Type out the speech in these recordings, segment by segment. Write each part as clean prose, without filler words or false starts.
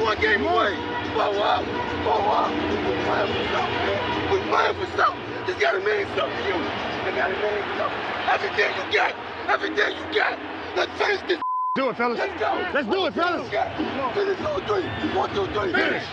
one game away. Blow up. We're playing for something, man. We're playing for something. It's gotta mean something to you. It gotta mean something. Everything you got. Everything you got. Let's finish this. Do it, fellas. Let's go. Let's do it, fellas. Finish 2 3. 1 2 3. Finish.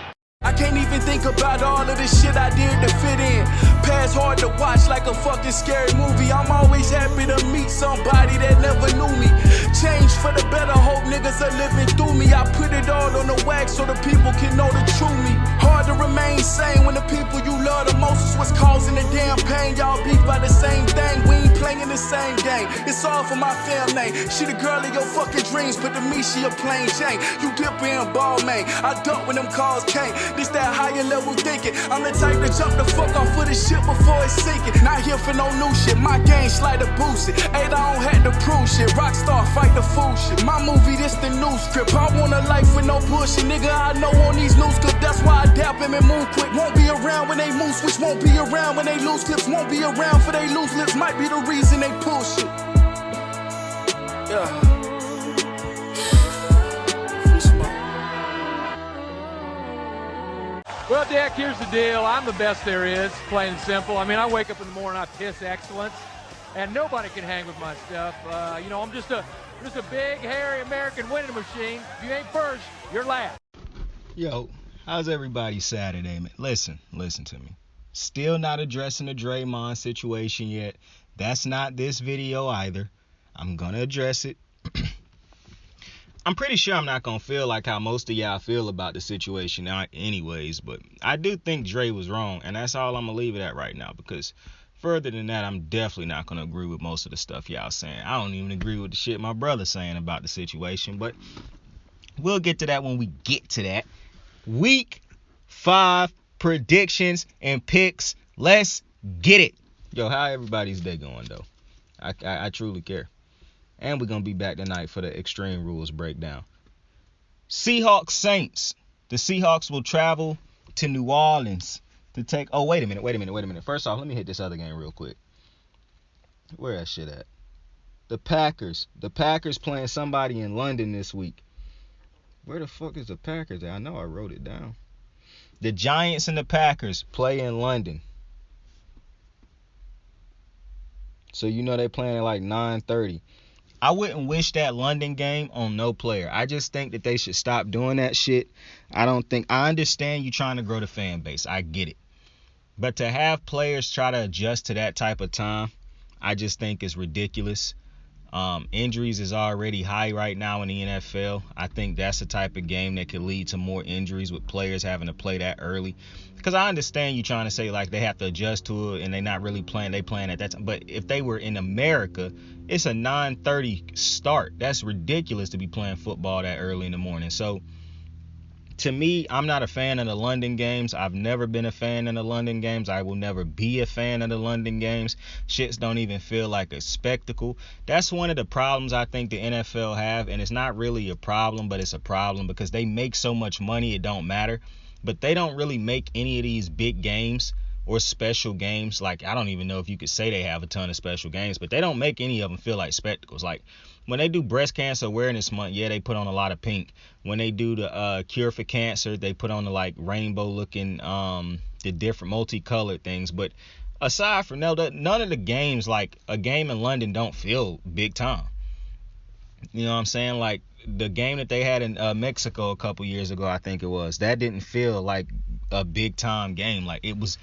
I can't even think about all of the shit I did to fit in. Past hard to watch like a fucking scary movie. I'm always happy to meet somebody that never knew me. Change for the better, hope niggas are living through me. I put it all on the wax so the people can know the true me. Hard to remain sane when the people you love the most is what's causing the damn pain. Y'all beef by the same thing, we ain't playing the same game. It's all for my family. She the girl of your fucking dreams, but to me she a plain Jane. You dipper and ball man, I duck when them calls came. This that higher level thinking. I'm the type to jump the fuck off of the shit before it's sinking. Not here for no new shit. My game slide to boost it. Ain't I don't have to prove shit. Rockstar fight the fool shit. My movie, this the new script. I want a life with no bullshit. Nigga, I know on these news clips. That's why I dap him and move quick. Won't be around when they move switch. Won't be around when they lose clips. Won't be around for they lose lips. Might be the reason they pull shit. Yeah. Well, Dak, here's the deal. I'm the best there is, plain and simple. I mean, I wake up in the morning, I piss excellence, and nobody can hang with my stuff. I'm just a big, hairy American winning machine. If you ain't first, you're last. Yo, how's everybody Saturday, man? Listen to me. Still not addressing the Draymond situation yet. That's not this video either. I'm gonna address it. I'm pretty sure I'm not going to feel like how most of y'all feel about the situation anyways, but I do think Dre was wrong, and that's all I'm going to leave it at right now, because further than that, I'm definitely not going to agree with most of the stuff y'all saying. I don't even agree with the shit my brother's saying about the situation, but we'll get to that when we get to that. Week 5 predictions and picks. Let's get it. Yo, how everybody's day going, though? I truly care. And we're going to be back tonight for the Extreme Rules breakdown. Seahawks Saints. The Seahawks will travel to New Orleans to take... Oh, wait a minute. First off, let me hit this other game real quick. Where that shit at? The Packers. The Packers playing somebody in London this week. Where the fuck is the Packers at? I know I wrote it down. The Giants and the Packers play in London. So you know they playing at like 9:30. I wouldn't wish that London game on no player. I just think that they should stop doing that shit. I understand you trying to grow the fan base. I get it. But to have players try to adjust to that type of time, I just think is ridiculous. Injuries is already high right now in the NFL. I think that's the type of game that could lead to more injuries with players having to play that early. Because I understand you trying to say like they have to adjust to it and they're not really playing. They playing at that time. But if they were in America, it's a 9:30 start. That's ridiculous to be playing football that early in the morning. So to me, I'm not a fan of the London games. I've never been a fan of the London games. I will never be a fan of the London games. Shits don't even feel like a spectacle. That's one of the problems I think the NFL have, and it's not really a problem, but it's a problem because they make so much money it don't matter. But they don't really make any of these big games or special games. Like, I don't even know if you could say they have a ton of special games, but they don't make any of them feel like spectacles. Like, when they do Breast Cancer Awareness Month, yeah, they put on a lot of pink. When they do the Cure for Cancer, they put on the, like, rainbow-looking, the different multicolored things. But aside from that, none of the games, like, a game in London don't feel big time. You know what I'm saying? Like, the game that they had in Mexico a couple years ago, I think it was, that didn't feel like a big-time game. Like, it was...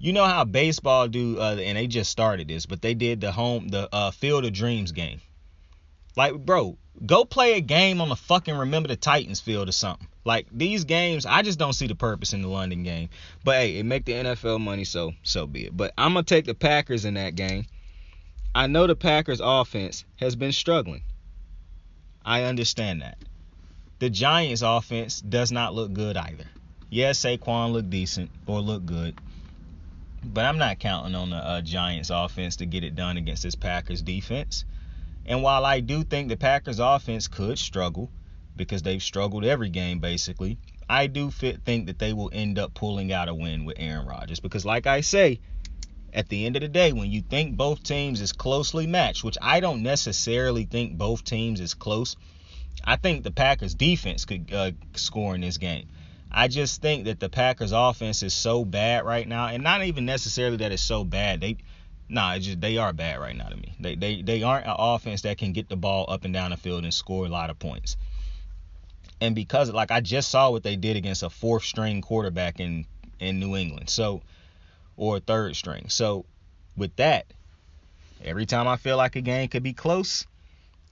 You know how baseball do, and they just started this, but they did the Field of Dreams game. Like, bro, go play a game on the fucking Remember the Titans field or something. Like, these games, I just don't see the purpose in the London game. But, hey, it make the NFL money, so be it. But I'm going to take the Packers in that game. I know the Packers offense has been struggling. I understand that. The Giants offense does not look good either. Yes, Saquon looked decent or looked good. But I'm not counting on the Giants offense to get it done against this Packers defense. And while I do think the Packers offense could struggle, because they've struggled every game basically, I do think that they will end up pulling out a win with Aaron Rodgers. Because like I say, at the end of the day, when you think both teams is closely matched, which I don't necessarily think both teams is close, I think the Packers defense could score in this game. I just think that the Packers offense is so bad right now, and not even necessarily that it's so bad. They are bad right now to me. They aren't an offense that can get the ball up and down the field and score a lot of points. And because, like, I just saw what they did against a fourth string quarterback in New England, or a third string. So with that, every time I feel like a game could be close,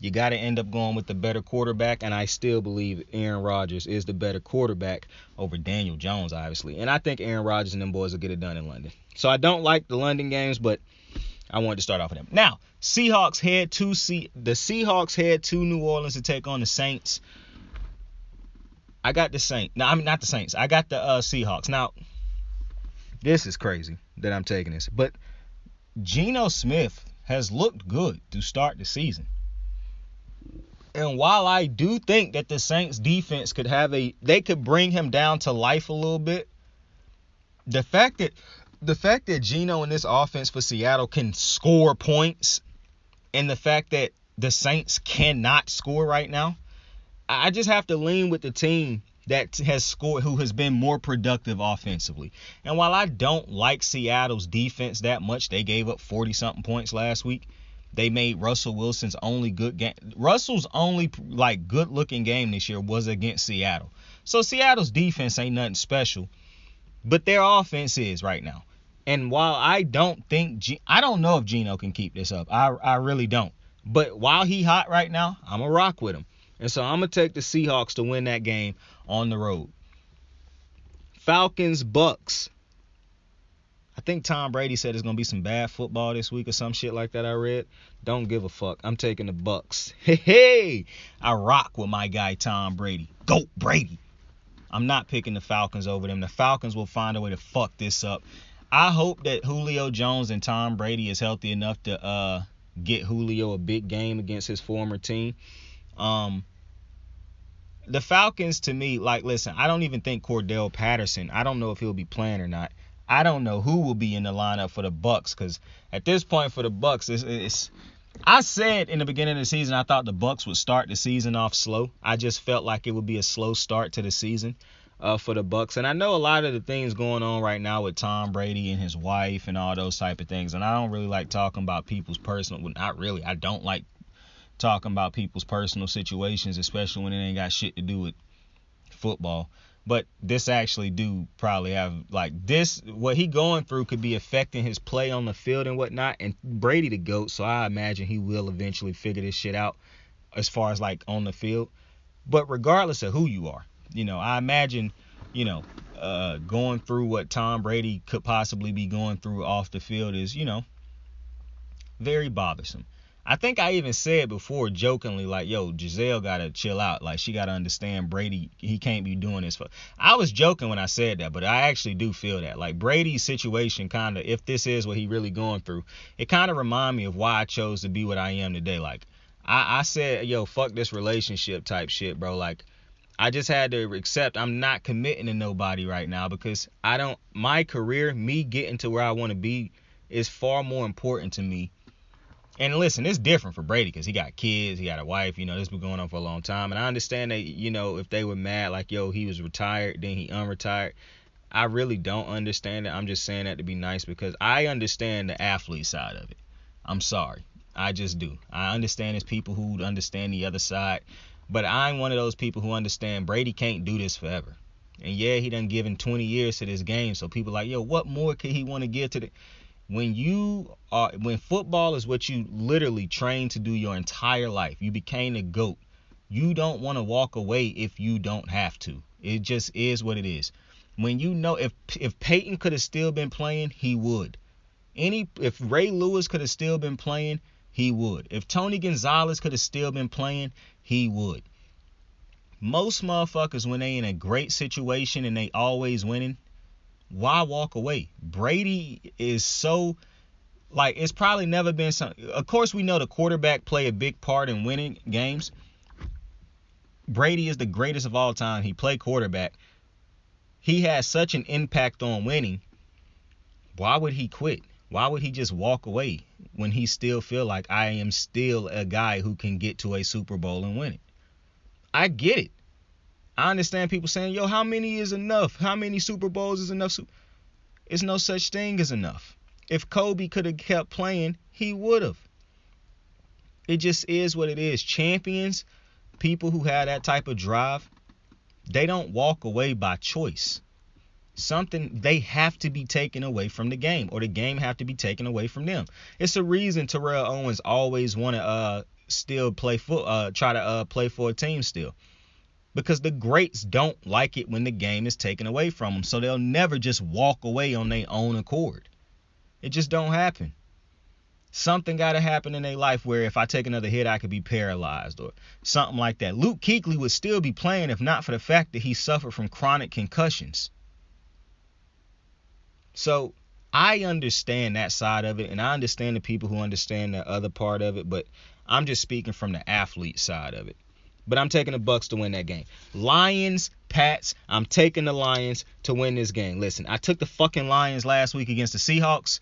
you got to end up going with the better quarterback, and I still believe Aaron Rodgers is the better quarterback over Daniel Jones, obviously. And I think Aaron Rodgers and them boys will get it done in London. So I don't like the London games, but I wanted to start off with them. Now, the Seahawks head to New Orleans to take on the Saints. I got the Saints. No, I mean, not the Saints. I got the Seahawks. Now, this is crazy that I'm taking this, but Geno Smith has looked good to start the season. And while I do think that the Saints defense they could bring him down to life a little bit, the fact that Geno in this offense for Seattle can score points, and the fact that the Saints cannot score right now, I just have to lean with the team that has scored, who has been more productive offensively. And while I don't like Seattle's defense that much, they gave up 40-something points last week. They made Russell Wilson's only good game. Russell's only good-looking game this year was against Seattle. So Seattle's defense ain't nothing special, but their offense is right now. And while I don't know if Geno can keep this up. I really don't. But while he hot right now, I'm going to rock with him. And so I'm going to take the Seahawks to win that game on the road. Falcons, Bucks. I think Tom Brady said it's going to be some bad football this week or some shit like that I read. Don't give a fuck. I'm taking the Bucks. Hey, I rock with my guy Tom Brady. Go Brady. I'm not picking the Falcons over them. The Falcons will find a way to fuck this up. I hope that Julio Jones and Tom Brady is healthy enough to get Julio a big game against his former team. The Falcons, to me, listen, I don't even think Cordell Patterson, I don't know if he'll be playing or not. I don't know who will be in the lineup for the Bucks, because at this point for the Bucks, I said in the beginning of the season I thought the Bucks would start the season off slow. I just felt like it would be a slow start to the season for the Bucks. And I know a lot of the things going on right now with Tom Brady and his wife and all those type of things. And I don't really like talking about people's personal, well, not really. I don't like talking about people's personal situations, especially when it ain't got shit to do with football. But this actually do probably have, what he going through could be affecting his play on the field and whatnot. And Brady the GOAT, so I imagine he will eventually figure this shit out as far as on the field. But regardless of who you are, I imagine, going through what Tom Brady could possibly be going through off the field is, very bothersome. I think I even said before jokingly, Giselle got to chill out. She got to understand Brady, he can't be doing this. I was joking when I said that, but I actually do feel that. Brady's situation kind of, if this is what he really going through, it kind of remind me of why I chose to be what I am today. I said, fuck this relationship type shit, bro. I just had to accept I'm not committing to nobody right now because my career, me getting to where I want to be is far more important to me. And listen, it's different for Brady because he got kids, he got a wife, this been going on for a long time. And I understand that, if they were mad, he was retired, then he unretired. I really don't understand it. I'm just saying that to be nice because I understand the athlete side of it. I'm sorry. I just do. I understand there's people who understand the other side. But I'm one of those people who understand Brady can't do this forever. And yeah, he done given 20 years to this game. So people what more could he want to give to the... When football is what you literally train to do your entire life, you became a GOAT. You don't want to walk away if you don't have to. It just is what it is. When if Peyton could have still been playing, he would. If Ray Lewis could have still been playing, he would. If Tony Gonzalez could have still been playing, he would. Most motherfuckers, when they in a great situation and they always winning, why walk away? Brady is so, it's probably never been something. Of course, we know the quarterback play a big part in winning games. Brady is the greatest of all time. He played quarterback. He has such an impact on winning. Why would he quit? Why would he just walk away when he still feel like I am still a guy who can get to a Super Bowl and win it? I get it. I understand people saying, yo, how many is enough? How many Super Bowls is enough? It's no such thing as enough. If Kobe could have kept playing, he would have. It just is what it is. Champions, people who have that type of drive, they don't walk away by choice. They have to be taken away from the game, or the game have to be taken away from them. It's a reason Terrell Owens always want to still play try to play for a team still. Because the greats don't like it when the game is taken away from them. So they'll never just walk away on their own accord. It just don't happen. Something got to happen in their life where if I take another hit, I could be paralyzed or something like that. Luke Kuechly would still be playing if not for the fact that he suffered from chronic concussions. So I understand that side of it, and I understand the people who understand the other part of it, but I'm just speaking from the athlete side of it. But I'm taking the Bucks to win that game. Lions, Pats, I'm taking the Lions to win this game. Listen, I took the fucking Lions last week against the Seahawks.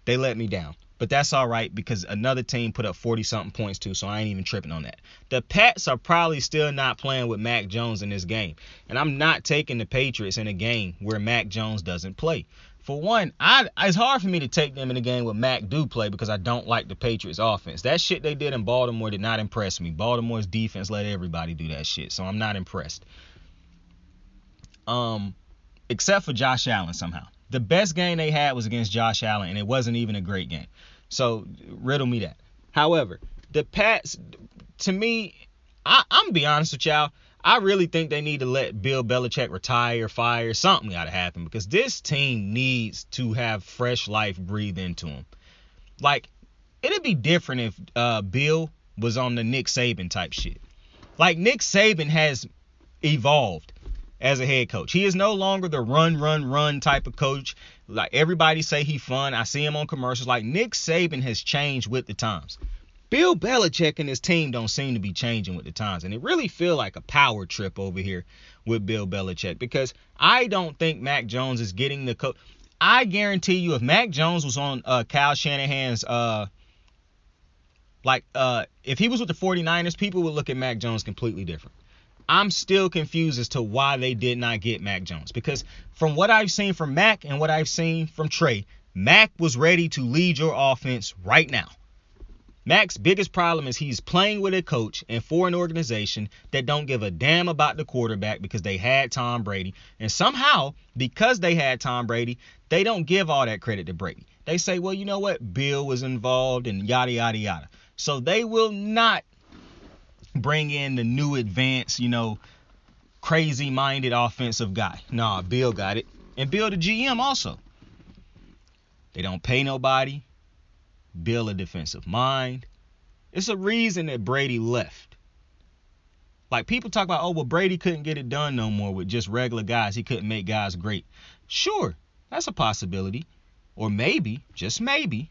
They let me down. But that's all right because another team put up 40-something points too, so I ain't even tripping on that. The Pats are probably still not playing with Mac Jones in this game. And I'm not taking the Patriots in a game where Mac Jones doesn't play. For one, it's hard for me to take them in a game where Mac do play because I don't like the Patriots offense. That shit they did in Baltimore did not impress me. Baltimore's defense let everybody do that shit, so I'm not impressed. Except for Josh Allen somehow. The best game they had was against Josh Allen, and it wasn't even a great game. So riddle me that. However, the Pats, to me, I'm going to be honest with y'all, I really think they need to let Bill Belichick retire, fire, something got to happen because this team needs to have fresh life breathed into them. Like, it'd be different if Bill was on the Nick Saban type shit. Like, Nick Saban has evolved as a head coach. He is no longer the run type of coach. Like, everybody say he fun. I see him on commercials. Like, Nick Saban has changed with the times. Bill Belichick and his team don't seem to be changing with the times. And it really feel like a power trip over here with Bill Belichick because I don't think Mac Jones is getting the coach. I guarantee you if Mac Jones was on Kyle Shanahan's, if he was with the 49ers, people would look at Mac Jones completely different. I'm still confused as to why they did not get Mac Jones because from what I've seen from Mac and what I've seen from Trey, Mac was ready to lead your offense right now. Mac's biggest problem is he's playing with a coach and for an organization that don't give a damn about the quarterback because they had Tom Brady. And somehow, because they had Tom Brady, they don't give all that credit to Brady. They say, well, you know what? Bill was involved and yada, yada, yada. So they will not bring in the new advanced, crazy-minded offensive guy. Nah, Bill got it. And Bill the GM also. They don't pay nobody. Bill a defensive mind. It's a reason that Brady left. Like, people talk about, oh, well, Brady couldn't get it done no more with just regular guys. He couldn't make guys great. Sure, that's a possibility. Or maybe, just maybe,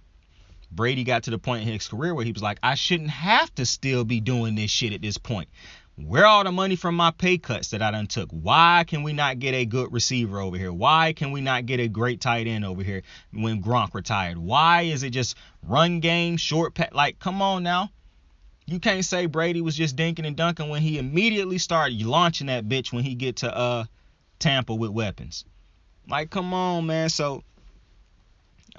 Brady got to the point in his career where he was like, I shouldn't have to still be doing this shit at this point. Where all the money from my pay cuts that I done took? Why can we not get a good receiver over here? Why can we not get a great tight end over here when Gronk retired? Why is it just run game, short pass? Like, come on now. You can't say Brady was just dinking and dunking when he immediately started launching that bitch when he get to Tampa with weapons. Like, come on, man. So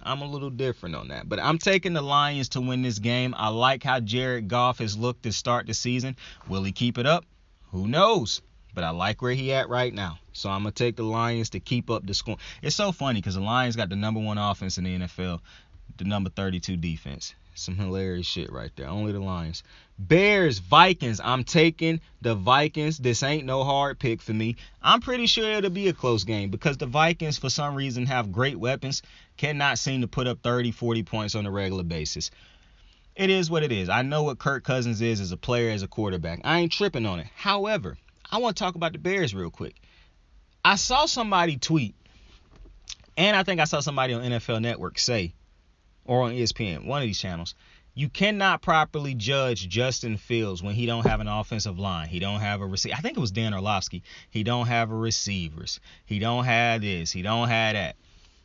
I'm a little different on that. But I'm taking the Lions to win this game. I like how Jared Goff has looked to start the season. Will he keep it up? Who knows? But I like where he at right now. So I'm going to take the Lions to keep up the score. It's so funny because the Lions got the number 1 offense in the NFL, the number 32 defense. Some hilarious shit right there. Only the Lions. Bears, Vikings. I'm taking the Vikings. This ain't no hard pick for me. I'm pretty sure it'll be a close game because the Vikings, for some reason, have great weapons. Cannot seem to put up 30, 40 points on a regular basis. It is what it is. I know what Kirk Cousins is as a player, as a quarterback. I ain't tripping on it. However, I want to talk about the Bears real quick. I saw somebody tweet, and I think I saw somebody on NFL Network say, or on ESPN, one of these channels, you cannot properly judge Justin Fields when he don't have an offensive line. He don't have a receiver. I think it was Dan Orlovsky. He don't have a receivers. He don't have this. He don't have that.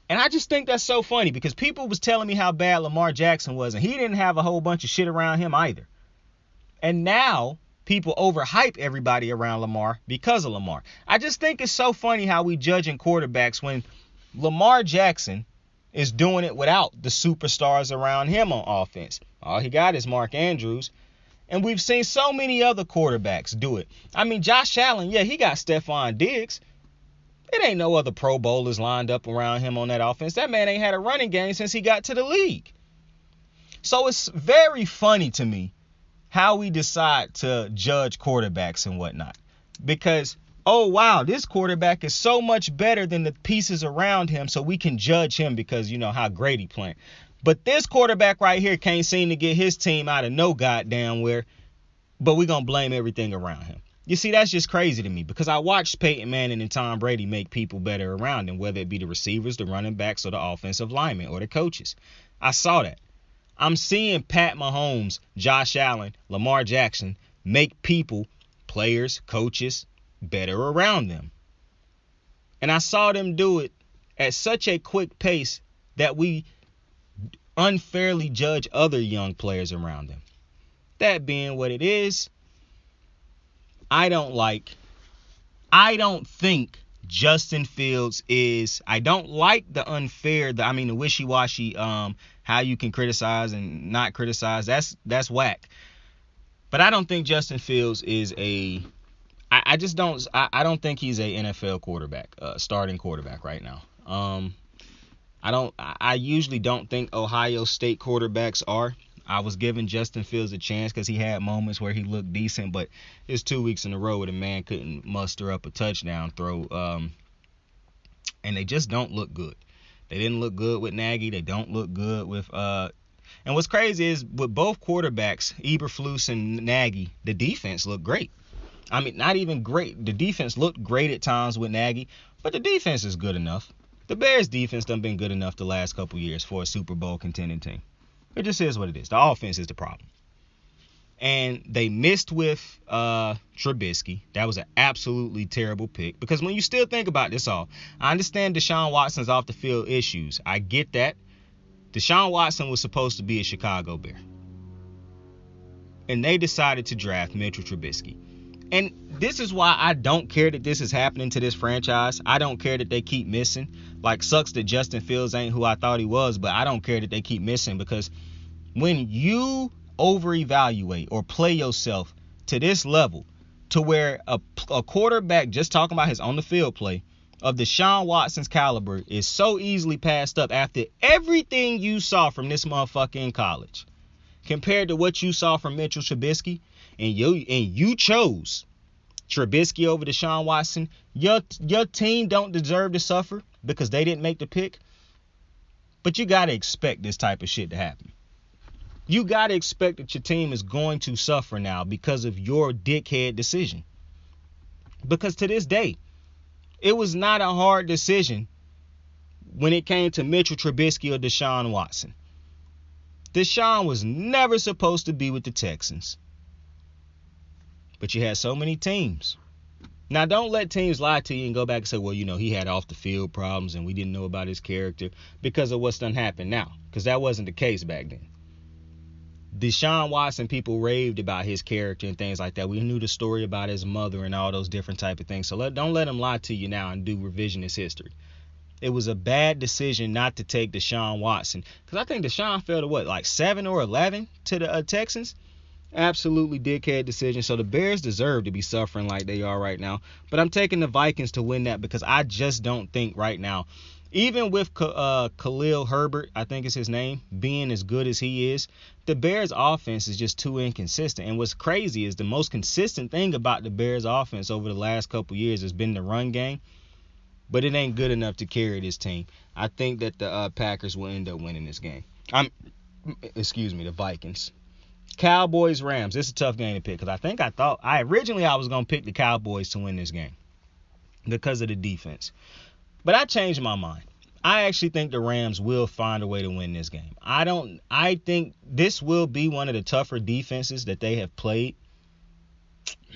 And I just think that's so funny because people was telling me how bad Lamar Jackson was, and he didn't have a whole bunch of shit around him either. And now people overhype everybody around Lamar because of Lamar. I just think it's so funny how we judging quarterbacks when Lamar Jackson is doing it without the superstars around him on offense. All he got is Mark Andrews. And we've seen so many other quarterbacks do it. I mean, Josh Allen, yeah, he got Stephon Diggs. It ain't no other Pro Bowlers lined up around him on that offense. That man ain't had a running game since he got to the league. So it's very funny to me how we decide to judge quarterbacks and whatnot. Because, oh, wow, this quarterback is so much better than the pieces around him, so we can judge him because, you know, how great he playing. But this quarterback right here can't seem to get his team out of no goddamn where, but we're going to blame everything around him. You see, that's just crazy to me because I watched Peyton Manning and Tom Brady make people better around them, whether it be the receivers, the running backs, or the offensive linemen, or the coaches. I saw that. I'm seeing Pat Mahomes, Josh Allen, Lamar Jackson make people, players, coaches, better around them. And I saw them do it at such a quick pace that we unfairly judge other young players around them. That being what it is, I don't think Justin Fields is, I don't like the unfair, the wishy-washy, how you can criticize and not criticize. That's whack. But I don't think Justin Fields is I don't think he's a NFL quarterback, starting quarterback right now. I usually don't think Ohio State quarterbacks are. I was giving Justin Fields a chance because he had moments where he looked decent, but it's 2 weeks in a row where the man couldn't muster up a touchdown throw, and they just don't look good. They didn't look good with Nagy. They don't look good with and what's crazy is with both quarterbacks, Eberflus and Nagy, the defense looked great. I mean, not even great. The defense looked great at times with Nagy, but the defense is good enough. The Bears' defense done been good enough the last couple years for a Super Bowl contending team. It just is what it is. The offense is the problem. And they missed with Trubisky. That was an absolutely terrible pick. Because when you still think about this all, I understand Deshaun Watson's off the field issues. I get that. Deshaun Watson was supposed to be a Chicago Bear. And they decided to draft Mitchell Trubisky. And this is why I don't care that this is happening to this franchise. I don't care that they keep missing. Like, sucks that Justin Fields ain't who I thought he was, but I don't care that they keep missing because when you over-evaluate or play yourself to this level to where a quarterback, just talking about his on-the-field play, of Deshaun Watson's caliber is so easily passed up after everything you saw from this motherfucker in college compared to what you saw from Mitchell Trubisky, and you chose Trubisky over Deshaun Watson, your team don't deserve to suffer because they didn't make the pick. But you got to expect this type of shit to happen. You got to expect that your team is going to suffer now because of your dickhead decision. Because to this day, it was not a hard decision when it came to Mitchell Trubisky or Deshaun Watson. Deshaun was never supposed to be with the Texans. But you had so many teams. Now, don't let teams lie to you and go back and say, well, you know, he had off the field problems and we didn't know about his character because of what's done happened now. Because that wasn't the case back then. Deshaun Watson, people raved about his character and things like that. We knew the story about his mother and all those different type of things. So don't let them lie to you now and do revisionist history. It was a bad decision not to take Deshaun Watson. Because I think Deshaun fell to like 7 or 11 to the Texans. Absolutely dickhead decision. So the Bears deserve to be suffering like they are right now. But I'm taking the Vikings to win that because I just don't think right now, even with Khalil Herbert, I think is his name, being as good as he is, the Bears offense is just too inconsistent. And what's crazy is the most consistent thing about the Bears offense over the last couple years has been the run game. But it ain't good enough to carry this team. I think that the Packers will end up winning this game. The Vikings. Cowboys, Rams. This is a tough game to pick because I originally was going to pick the Cowboys to win this game because of the defense. But I changed my mind. I actually think the Rams will find a way to win this game. I think this will be one of the tougher defenses that they have played.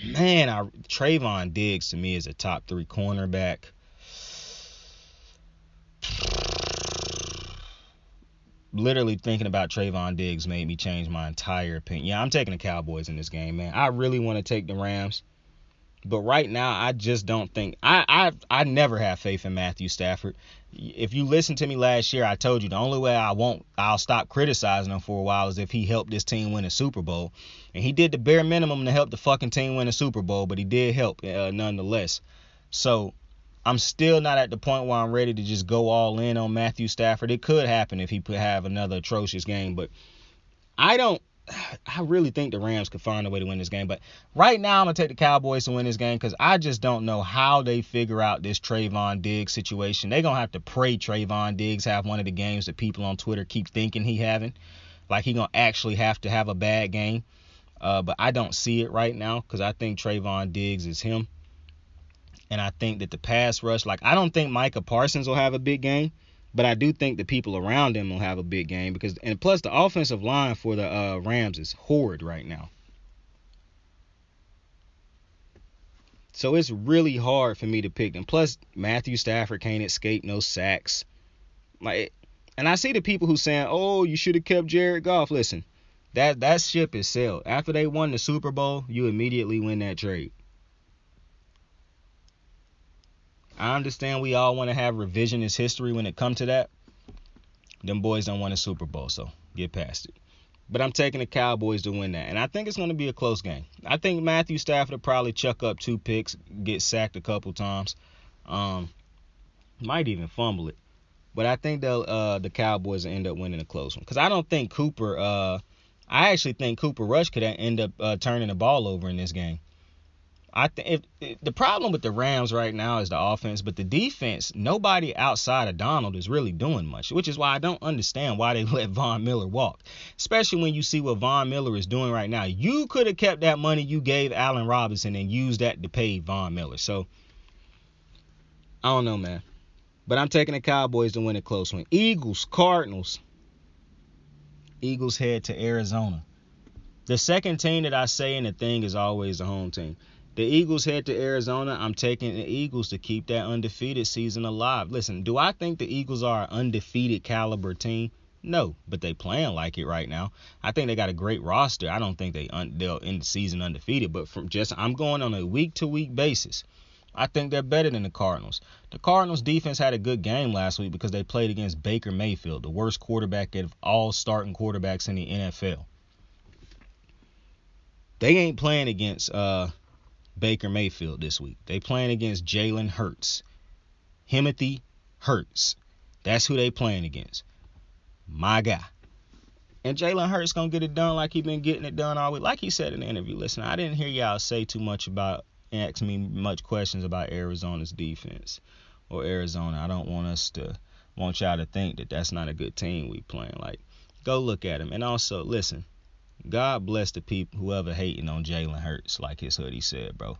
Man, Trayvon Diggs to me is a top 3 cornerback. literally thinking about Trayvon Diggs made me change my entire opinion. Yeah, I'm taking the Cowboys in this game, man. I really want to take the Rams. But right now, I just don't think I never have faith in Matthew Stafford. If you listened to me last year, I told you the only way I'll stop criticizing him for a while is if he helped this team win a Super Bowl. And he did the bare minimum to help the fucking team win a Super Bowl, but he did help nonetheless. So I'm still not at the point where I'm ready to just go all in on Matthew Stafford. It could happen if he could have another atrocious game, but I really think the Rams could find a way to win this game. But right now, I'm going to take the Cowboys to win this game because I just don't know how they figure out this Trayvon Diggs situation. They're going to have to pray Trayvon Diggs have one of the games that people on Twitter keep thinking he having. Like he going to actually have to have a bad game. But I don't see it right now because I think Trayvon Diggs is him. And I think that the pass rush, like I don't think Micah Parsons will have a big game. But I do think the people around him will have a big game and plus the offensive line for the Rams is horrid right now. So it's really hard for me to pick them. Plus Matthew Stafford can't escape no sacks. And I see the people who saying, "Oh, you should have kept Jared Goff." Listen, that ship is sailed. After they won the Super Bowl, you immediately win that trade. I understand we all want to have revisionist history when it comes to that. Them boys don't win a Super Bowl, so get past it. But I'm taking the Cowboys to win that. And I think it's going to be a close game. I think Matthew Stafford will probably chuck up 2 picks, get sacked a couple times. Might even fumble it. But I think the Cowboys will end up winning a close one. Because I don't think I actually think Cooper Rush could end up turning the ball over in this game. I think the problem with the Rams right now is the offense, but the defense, nobody outside of Donald is really doing much, which is why I don't understand why they let Von Miller walk, especially when you see what Von Miller is doing right now. You could have kept that money you gave Allen Robinson and used that to pay Von Miller. So, I don't know, man. But I'm taking the Cowboys to win a close one. Eagles, Cardinals. Eagles head to Arizona. The second team that I say in the thing is always the home team. The Eagles head to Arizona. I'm taking the Eagles to keep that undefeated season alive. Listen, do I think the Eagles are an undefeated caliber team? No, but they playing like it right now. I think they got a great roster. I don't think they'll end the season undefeated, but I'm going on a week-to-week basis. I think they're better than the Cardinals. The Cardinals defense had a good game last week because they played against Baker Mayfield, the worst quarterback of all starting quarterbacks in the NFL. They ain't playing against Baker Mayfield this week. They playing against Jalen Hurts. Timothy Hurts. That's who they playing against. My guy. And Jalen Hurts gonna get it done like he been getting it done all week. Like he said in the interview, listen, I didn't hear y'all say too much ask me much questions about Arizona's defense or Arizona. I don't want y'all to think that that's not a good team we playing. Like, go look at him. And also, listen, God bless the people, whoever hating on Jalen Hurts, like his hoodie said, bro.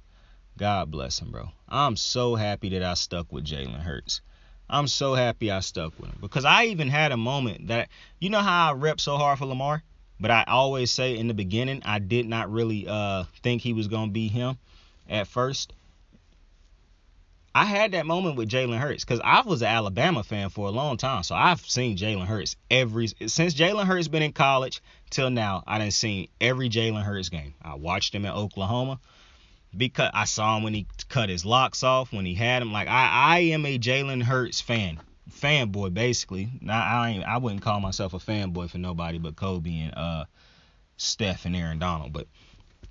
God bless him, bro. I'm so happy that I stuck with Jalen Hurts. I'm so happy I stuck with him. Because I even had a moment that, you know how I rep so hard for Lamar? But I always say in the beginning, I did not really think he was going to be him at first. I had that moment with Jalen Hurts because I was an Alabama fan for a long time. So I've seen Jalen Hurts since Jalen Hurts been in college till now. I done seen every Jalen Hurts game. I watched him in Oklahoma because I saw him when he cut his locks off, when he had him. Like I am a Jalen Hurts fanboy basically. I wouldn't call myself a fanboy for nobody but Kobe and Steph and Aaron Donald. But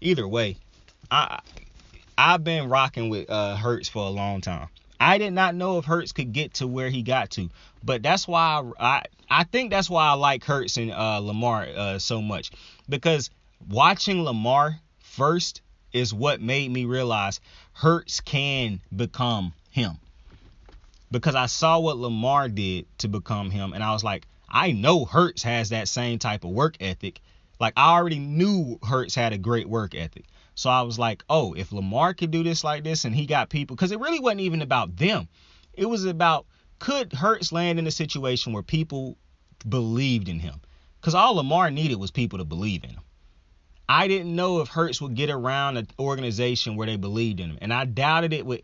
either way, I've been rocking with Hurts for a long time. I did not know if Hurts could get to where he got to, but that's why I think that's why I like Hurts and Lamar so much, because watching Lamar first is what made me realize Hurts can become him, because I saw what Lamar did to become him, and I was like, I know Hurts has that same type of work ethic. Like, I already knew Hurts had a great work ethic. So I was like, oh, if Lamar could do this like this and he got people, because it really wasn't even about them. It was about, could Hurts land in a situation where people believed in him? Because all Lamar needed was people to believe in him. I didn't know if Hurts would get around an organization where they believed in him. And I doubted it with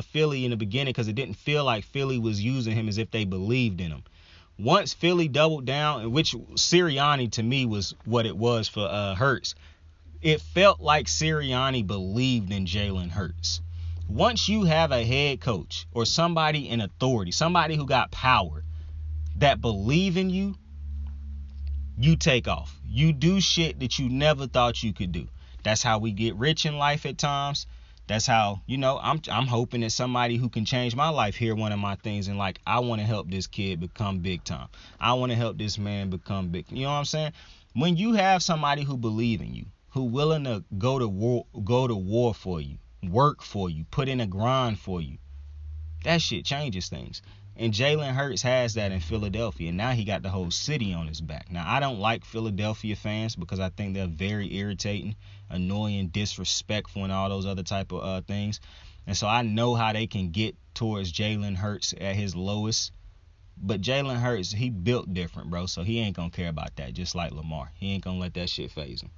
Philly in the beginning because it didn't feel like Philly was using him as if they believed in him. Once Philly doubled down, and which Sirianni to me was what it was for Hurts, it felt like Sirianni believed in Jalen Hurts. Once you have a head coach or somebody in authority, somebody who got power that believe in you, you take off. You do shit that you never thought you could do. That's how we get rich in life at times. That's how, I'm hoping that somebody who can change my life hear one of my things and like, I want to help this kid become big time. I want to help this man become big. You know what I'm saying? When you have somebody who believe in you, who willing to go to war for you, work for you, put in a grind for you, that shit changes things. And Jalen Hurts has that in Philadelphia. And now he got the whole city on his back. Now, I don't like Philadelphia fans because I think they're very irritating, annoying, disrespectful, and all those other type of things. And so I know how they can get towards Jalen Hurts at his lowest. But Jalen Hurts, he built different, bro. So he ain't going to care about that, just like Lamar. He ain't going to let that shit faze him.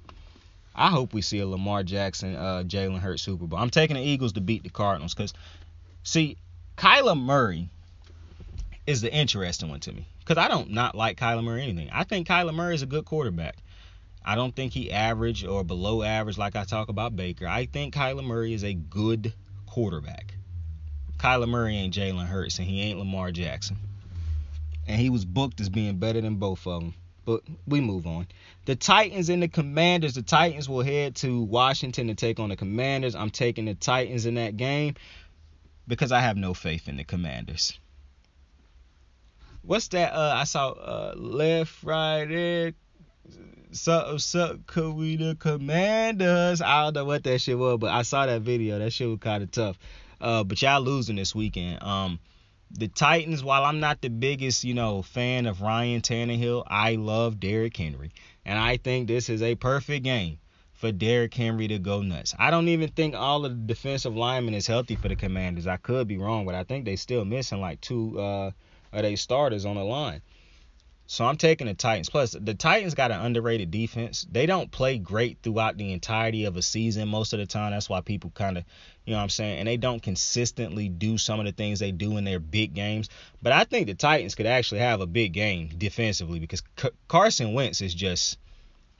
I hope we see a Lamar Jackson, Jalen Hurts Super Bowl. I'm taking the Eagles to beat the Cardinals because, see, Kyler Murray is the interesting one to me because I don't not like Kyler Murray or anything. I think Kyler Murray is a good quarterback. I don't think he average or below average like I talk about Baker. I think Kyler Murray is a good quarterback. Kyler Murray ain't Jalen Hurts and he ain't Lamar Jackson. And he was booked as being better than both of them. But we move on. The Titans and the Commanders. The Titans will head to Washington to take on the Commanders. I'm taking the Titans in that game because I have no faith in the Commanders. What's that? I saw left, right, there. Suck, could we the Commanders? I don't know what that shit was, but I saw that video. That shit was kind of tough. But y'all losing this weekend. The Titans, while I'm not the biggest, fan of Ryan Tannehill, I love Derrick Henry. And I think this is a perfect game for Derrick Henry to go nuts. I don't even think all of the defensive linemen is healthy for the Commanders. I could be wrong, but I think they still missing like two of their starters on the line. So I'm taking the Titans. Plus, the Titans got an underrated defense. They don't play great throughout the entirety of a season most of the time. That's why people kind of, and they don't consistently do some of the things they do in their big games. But I think the Titans could actually have a big game defensively because Carson Wentz is just,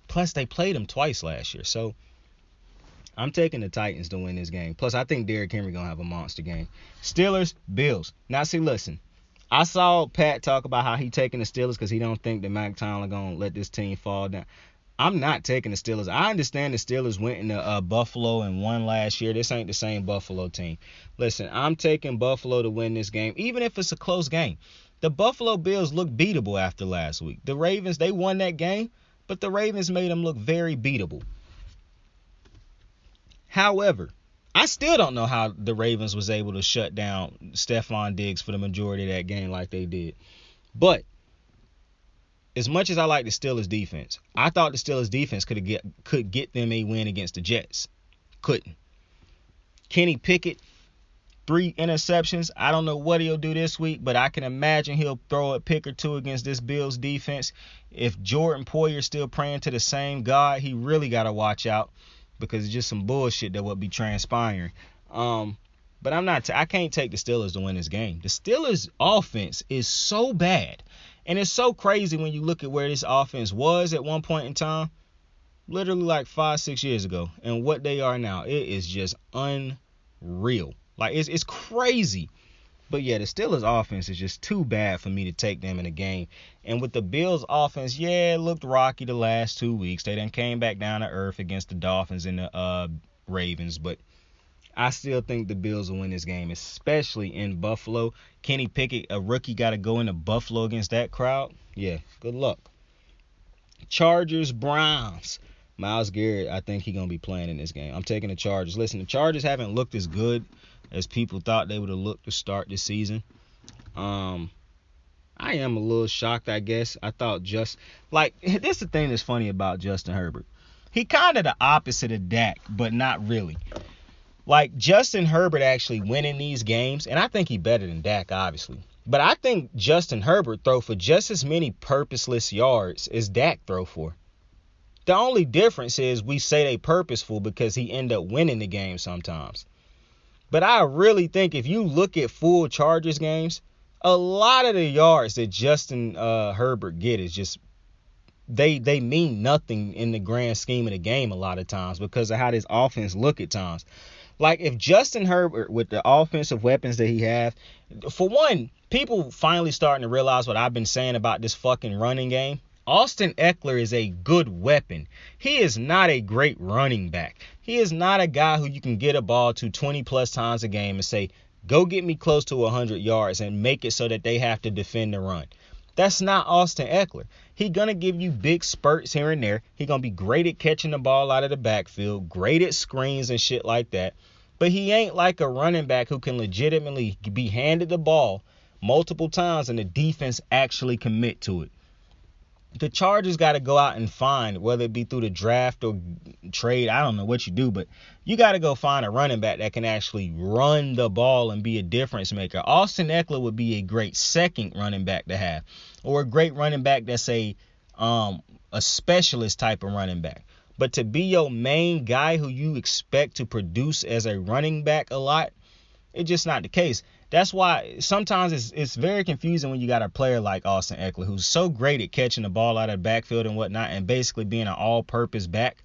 plus they played him twice last year. So I'm taking the Titans to win this game. Plus, I think Derrick Henry going to have a monster game. Steelers, Bills. Now, see, listen. I saw Pat talk about how he taking the Steelers because he don't think that Mike Tomlin going to let this team fall down. I'm not taking the Steelers. I understand the Steelers went into Buffalo and won last year. This ain't the same Buffalo team. Listen, I'm taking Buffalo to win this game, even if it's a close game. The Buffalo Bills look beatable after last week. The Ravens, they won that game, but the Ravens made them look very beatable. However, I still don't know how the Ravens was able to shut down Stephon Diggs for the majority of that game like they did. But as much as I like the Steelers defense, I thought the Steelers defense could get them a win against the Jets. Couldn't. Kenny Pickett, 3 interceptions. I don't know what he'll do this week, but I can imagine he'll throw a pick or two against this Bills defense. If Jordan Poyer's still praying to the same God, he really got to watch out. Because it's just some bullshit that would be transpiring. But I can't take the Steelers to win this game. The Steelers' offense is so bad. And it's so crazy when you look at where this offense was at one point in time. Literally like 5-6 years ago. And what they are now. It is just unreal. Like, it's crazy. But yeah, the Steelers' offense is just too bad for me to take them in a game. And with the Bills' offense, yeah, it looked rocky the last 2 weeks. They done came back down to earth against the Dolphins and the Ravens. But I still think the Bills will win this game, especially in Buffalo. Kenny Pickett, a rookie, got to go into Buffalo against that crowd. Yeah, good luck. Chargers, Browns. Myles Garrett, I think he's going to be playing in this game. I'm taking the Chargers. Listen, the Chargers haven't looked as good as people thought they would have looked to start this season. I am a little shocked, I guess. I thought this is the thing that's funny about Justin Herbert. He kind of the opposite of Dak, but not really. Like, Justin Herbert actually winning these games, and I think he's better than Dak, obviously. But I think Justin Herbert throw for just as many purposeless yards as Dak throw for. The only difference is we say they purposeful because he end up winning the game sometimes. But I really think if you look at full Chargers games, a lot of the yards that Justin Herbert get is just they mean nothing in the grand scheme of the game a lot of times because of how this offense look at times. Like if Justin Herbert with the offensive weapons that he have, for one, people finally starting to realize what I've been saying about this fucking running game. Austin Ekeler is a good weapon. He is not a great running back. He is not a guy who you can get a ball to 20 plus times a game and say, go get me close to 100 yards and make it so that they have to defend the run. That's not Austin Ekeler. He's going to give you big spurts here and there. He's going to be great at catching the ball out of the backfield, great at screens and shit like that. But he ain't like a running back who can legitimately be handed the ball multiple times and the defense actually commit to it. The Chargers got to go out and find, whether it be through the draft or trade, I don't know what you do, but you got to go find a running back that can actually run the ball and be a difference maker. Austin Ekeler would be a great second running back to have, or a great running back that's a specialist type of running back. But to be your main guy who you expect to produce as a running back a lot, it's just not the case. That's why sometimes it's very confusing when you got a player like Austin Ekeler who's so great at catching the ball out of the backfield and whatnot and basically being an all-purpose back.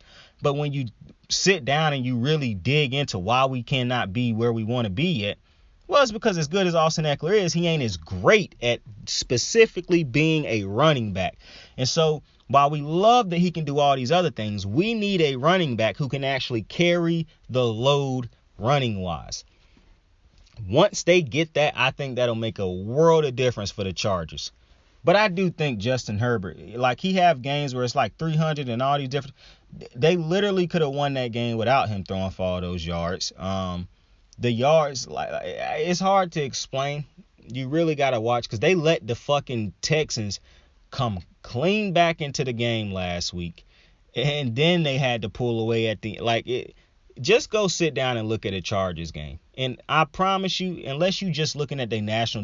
But when you sit down and you really dig into why we cannot be where we want to be yet, well, it's because as good as Austin Ekeler is, he ain't as great at specifically being a running back. And so while we love that he can do all these other things, we need a running back who can actually carry the load running-wise. Once they get that, I think that'll make a world of difference for the Chargers. But I do think Justin Herbert, like he have games where it's like 300 and all these different. They literally could have won that game without him throwing for all those yards. The yards, like it's hard to explain. You really gotta watch because they let the fucking Texans come clean back into the game last week, and then they had to pull away at the Just go sit down and look at a Chargers game. And I promise you, unless you just looking at their national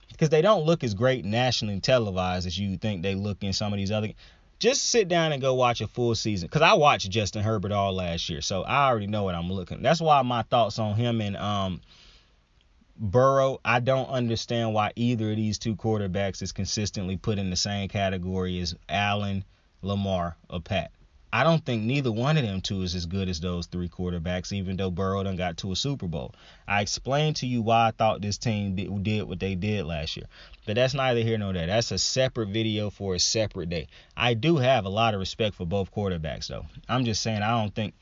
because they don't look as great nationally televised as you think they look in some of these other. Just sit down and go watch a full season. Because I watched Justin Herbert all last year, so I already know what I'm looking. That's why my thoughts on him and Burrow, I don't understand why either of these two quarterbacks is consistently put in the same category as Allen, Lamar, or Pat. I don't think neither one of them two is as good as those three quarterbacks, even though Burrow done got to a Super Bowl. I explained to you why I thought this team did what they did last year. But that's neither here nor there. That's a separate video for a separate day. I do have a lot of respect for both quarterbacks, though. I'm just saying I don't think...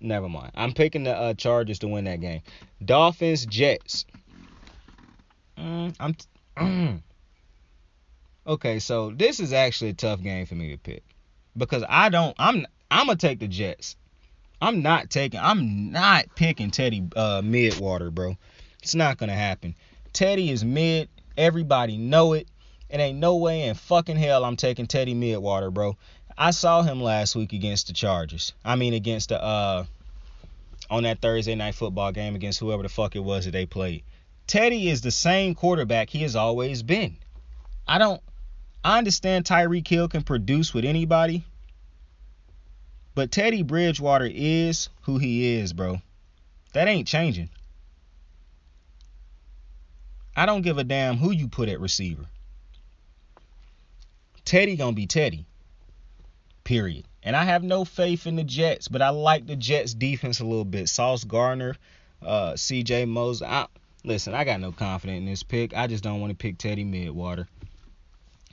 Never mind. I'm picking the Chargers to win that game. Dolphins, Jets. Okay, so this is actually a tough game for me to pick. Because I'm gonna take the Jets. I'm not picking Teddy Midwater, bro. It's not gonna happen. Teddy is mid. Everybody know it. It ain't no way in fucking hell I'm taking Teddy Midwater, bro. I saw him last week against the Chargers. Against the on that Thursday night football game against whoever the fuck it was that they played. Teddy is the same quarterback he has always been. I understand Tyreek Hill can produce with anybody, but Teddy Bridgewater is who he is, bro. That ain't changing. I don't give a damn who you put at receiver. Teddy gonna be Teddy. Period. And I have no faith in the Jets, but I like the Jets defense a little bit. Sauce Gardner, CJ Mosley. Listen, I got no confidence in this pick. I just don't want to pick Teddy Midwater.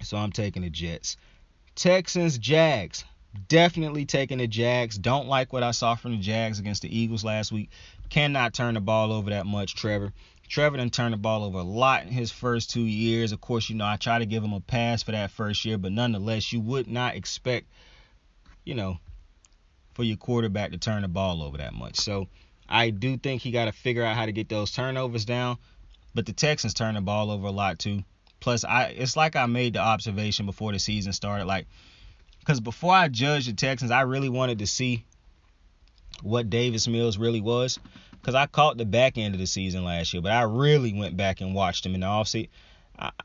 So I'm taking the Jets. Texans, Jags. Definitely taking the Jags. Don't like what I saw from the Jags against the Eagles last week. Cannot turn the ball over that much, Trevor. Trevor done turned the ball over a lot in his first 2 years. Of course, I try to give him a pass for that first year, but nonetheless, you would not expect, for your quarterback to turn the ball over that much. So I do think he got to figure out how to get those turnovers down, but the Texans turn the ball over a lot too. Plus, it's like I made the observation before the season started, because before I judged the Texans, I really wanted to see what Davis Mills really was, because I caught the back end of the season last year, but I really went back and watched him in the offseason.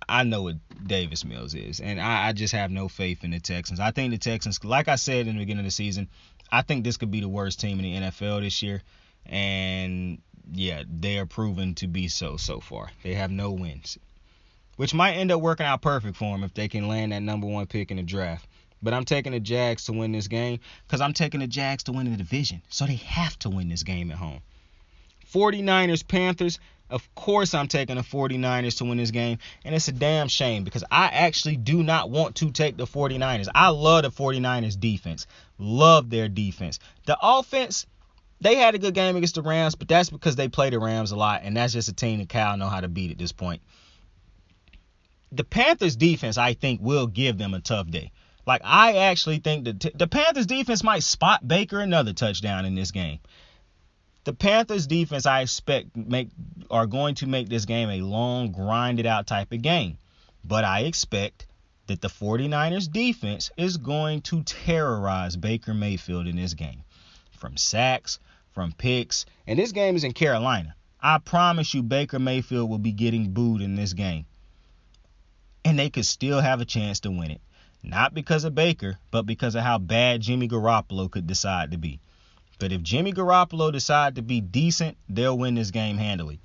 I know what Davis Mills is, and I just have no faith in the Texans. I think the Texans, like I said in the beginning of the season, I think this could be the worst team in the NFL this year, and yeah, they are proven to be so far. They have no wins. which might end up working out perfect for them if they can land that number 1 pick in the draft. But I'm taking the Jags to win this game because I'm taking the Jags to win the division. So they have to win this game at home. 49ers, Panthers. Of course I'm taking the 49ers to win this game. And it's a damn shame because I actually do not want to take the 49ers. I love the 49ers defense. Love their defense. The offense, they had a good game against the Rams, but that's because they play the Rams a lot. And that's just a team that Cal know how to beat at this point. The Panthers defense, I think, will give them a tough day. Like, I actually think that the Panthers defense might spot Baker another touchdown in this game. The Panthers defense, I expect, are going to make this game a long, grinded out type of game. But I expect that the 49ers defense is going to terrorize Baker Mayfield in this game. From sacks, from picks, and this game is in Carolina. I promise you Baker Mayfield will be getting booed in this game. And they could still have a chance to win it. Not because of Baker, but because of how bad Jimmy Garoppolo could decide to be. But if Jimmy Garoppolo decide to be decent, they'll win this game handily.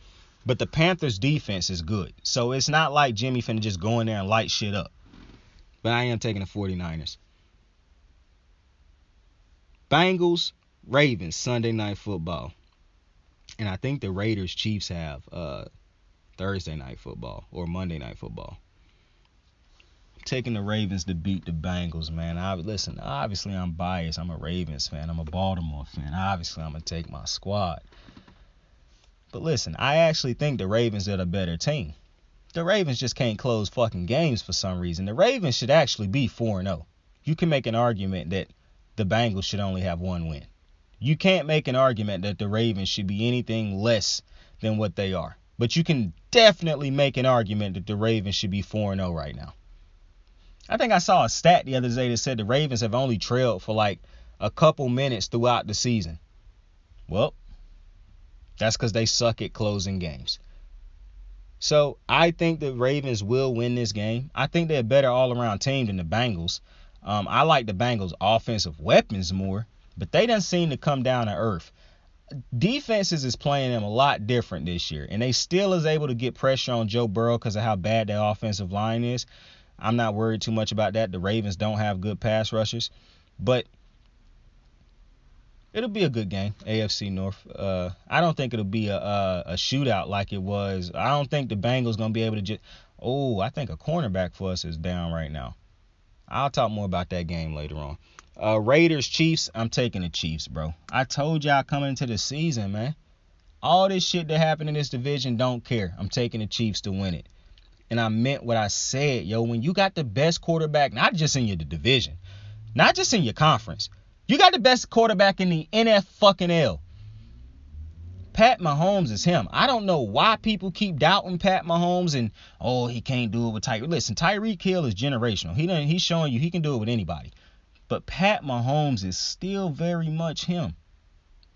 But the Panthers defense is good. So it's not like Jimmy finna just go in there and light shit up. But I am taking the 49ers. Bengals, Ravens, Sunday Night Football. And I think the Raiders, Chiefs have Thursday Night Football or Monday Night Football. Taking the Ravens to beat the Bengals, man. Listen, obviously I'm biased. I'm a Ravens fan. I'm a Baltimore fan. Obviously I'm going to take my squad. But listen, I actually think the Ravens are the better team. The Ravens just can't close fucking games for some reason. The Ravens should actually be 4-0. You can make an argument that the Bengals should only have 1 win. You can't make an argument that the Ravens should be anything less than what they are. But you can definitely make an argument that the Ravens should be 4-0 right now. I think I saw a stat the other day that said the Ravens have only trailed for like a couple minutes throughout the season. Well, that's because they suck at closing games. So I think the Ravens will win this game. I think they're a better all-around team than the Bengals. I like the Bengals' offensive weapons more, but they done seem to come down to earth. Defenses is playing them a lot different this year, and they still is able to get pressure on Joe Burrow because of how bad their offensive line is. I'm not worried too much about that. The Ravens don't have good pass rushers. But it'll be a good game, AFC North. I don't think it'll be a shootout like it was. I don't think the Bengals going to be able to just... Oh, I think a cornerback for us is down right now. I'll talk more about that game later on. Raiders, Chiefs, I'm taking the Chiefs, bro. I told y'all coming into the season, man. All this shit that happened in this division, don't care. I'm taking the Chiefs to win it. And I meant what I said, yo. When you got the best quarterback, not just in your division, not just in your conference, you got the best quarterback in the NFL. Pat Mahomes is him. I don't know why people keep doubting Pat Mahomes and, oh, he can't do it with Tyreek. Listen, Tyreek Hill is generational. He's showing you he can do it with anybody. But Pat Mahomes is still very much him.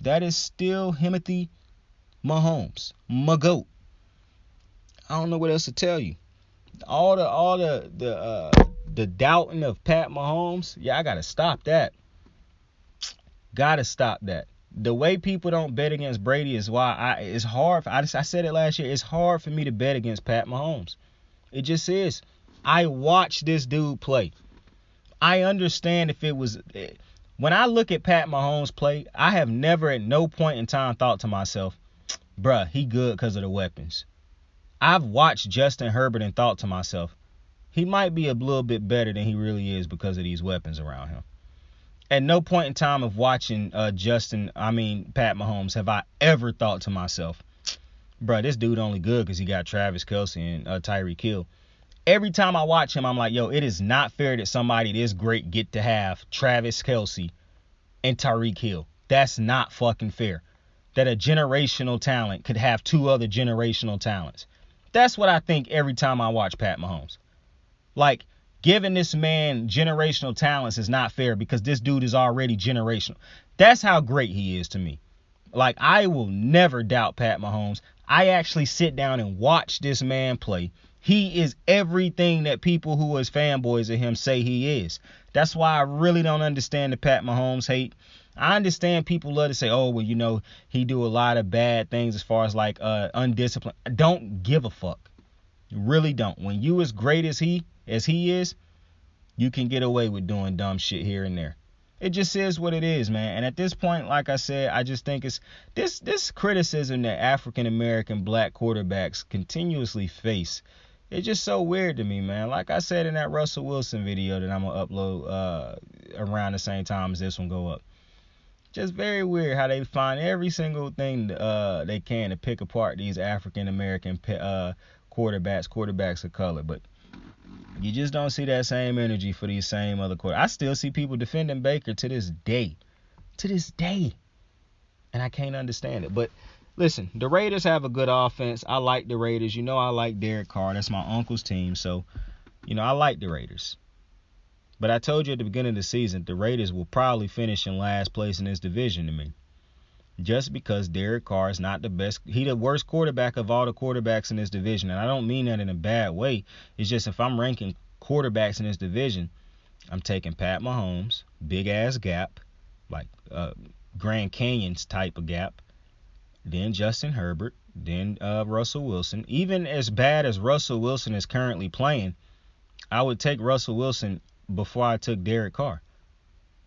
That is still Timothy Mahomes, my GOAT. I don't know what else to tell you. All the doubting of Pat Mahomes, yeah, I gotta stop that. Gotta stop that. The way people don't bet against Brady is why it's hard. I said it last year. It's hard for me to bet against Pat Mahomes. It just is. I watched this dude play. I understand if it was. When I look at Pat Mahomes play, I have never at no point in time thought to myself, bruh, he good because of the weapons. I've watched Justin Herbert and thought to myself, he might be a little bit better than he really is because of these weapons around him. At no point in time of watching Pat Mahomes have I ever thought to myself, bro, this dude only good because he got Travis Kelce and Tyreek Hill. Every time I watch him, I'm like, yo, it is not fair that somebody this great get to have Travis Kelce and Tyreek Hill. That's not fucking fair. That a generational talent could have 2 other generational talents. That's what I think every time I watch Pat Mahomes. Like, giving this man generational talents is not fair because this dude is already generational. That's how great he is to me. Like, I will never doubt Pat Mahomes. I actually sit down and watch this man play. He is everything that people who is fanboys of him say he is. That's why I really don't understand the Pat Mahomes hate. I understand people love to say, oh, well, you know, he do a lot of bad things as far as like undisciplined. Don't give a fuck. Really don't. When you as great as he is, you can get away with doing dumb shit here and there. It just is what it is, man. And at this point, like I said, I just think it's this criticism that African American black quarterbacks continuously face. It's just so weird to me, man. Like I said in that Russell Wilson video that I'm gonna upload around the same time as this one go up. Just very weird how they find every single thing they can to pick apart these African American quarterbacks of color, but you just don't see that same energy for these same other quarterbacks. I still see people defending Baker to this day, and I can't understand it. But listen, the Raiders have a good offense. I like the Raiders. You know I like Derek Carr. That's my uncle's team, so you know I like the Raiders. But I told you at the beginning of the season, the Raiders will probably finish in last place in this division to me. Just because Derek Carr is not the best. He's the worst quarterback of all the quarterbacks in this division. And I don't mean that in a bad way. It's just if I'm ranking quarterbacks in this division, I'm taking Pat Mahomes, big-ass gap, like Grand Canyons type of gap. Then Justin Herbert. Then Russell Wilson. Even as bad as Russell Wilson is currently playing, I would take Russell Wilson before I took Derek Carr.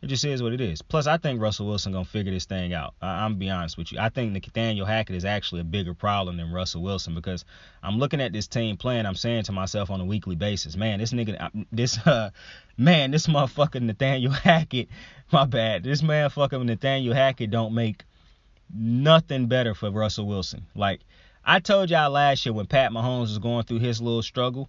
It just is what it is. Plus, I think Russell Wilson going to figure this thing out. I'm going to be honest with you. I think Nathaniel Hackett is actually a bigger problem than Russell Wilson because I'm looking at this team playing. I'm saying to myself on a weekly basis, man, this motherfucker Nathaniel Hackett, my bad. This motherfucker Nathaniel Hackett don't make nothing better for Russell Wilson. Like, I told y'all last year when Pat Mahomes was going through his little struggle,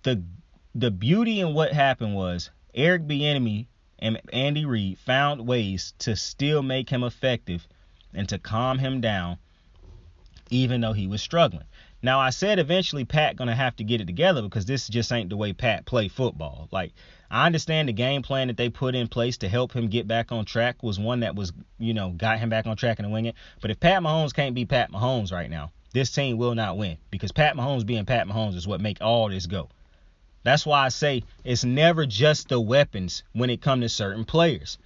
the beauty in what happened was Eric Bieniemy and Andy Reid found ways to still make him effective and to calm him down even though he was struggling. Now, I said eventually Pat going to have to get it together because this just ain't the way Pat play football. Like, I understand the game plan that they put in place to help him get back on track was one that was, got him back on track and wing it. But if Pat Mahomes can't be Pat Mahomes right now, this team will not win because Pat Mahomes being Pat Mahomes is what make all this go. That's why I say it's never just the weapons when it comes to certain players.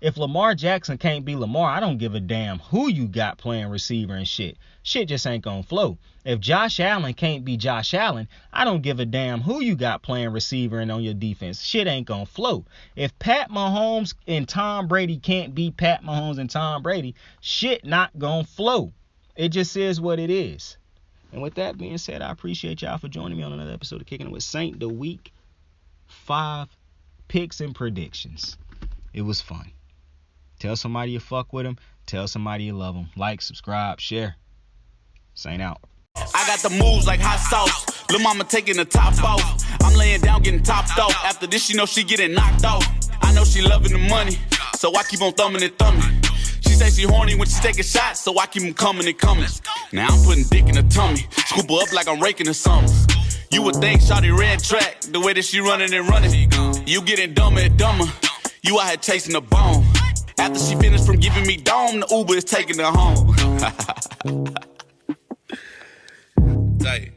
If Lamar Jackson can't be Lamar, I don't give a damn who you got playing receiver and shit. Shit just ain't gonna flow. If Josh Allen can't be Josh Allen, I don't give a damn who you got playing receiver and on your defense. Shit ain't gonna flow. If Pat Mahomes and Tom Brady can't be Pat Mahomes and Tom Brady, shit not gonna flow. It just is what it is. And with that being said, I appreciate y'all for joining me on another episode of Kicking It with Saint, the Week 5 picks and predictions. It was fun. Tell somebody you fuck with them. Tell somebody you love them. Like, subscribe, share. Saint out. I got the moves like hot sauce. Lil' mama taking the top off. I'm laying down getting topped off. After this, she know she getting knocked off. I know she loving the money, so I keep on thumbing and thumbing. She say she horny when she taking shots, so I keep them coming and coming. Now I'm putting dick in her tummy, scoop her up like I'm raking her something. You would think shawty red track, the way that she running and running. You getting dumber and dumber, you out here chasing the bone. After she finished from giving me dome, the Uber is taking her home. Tight.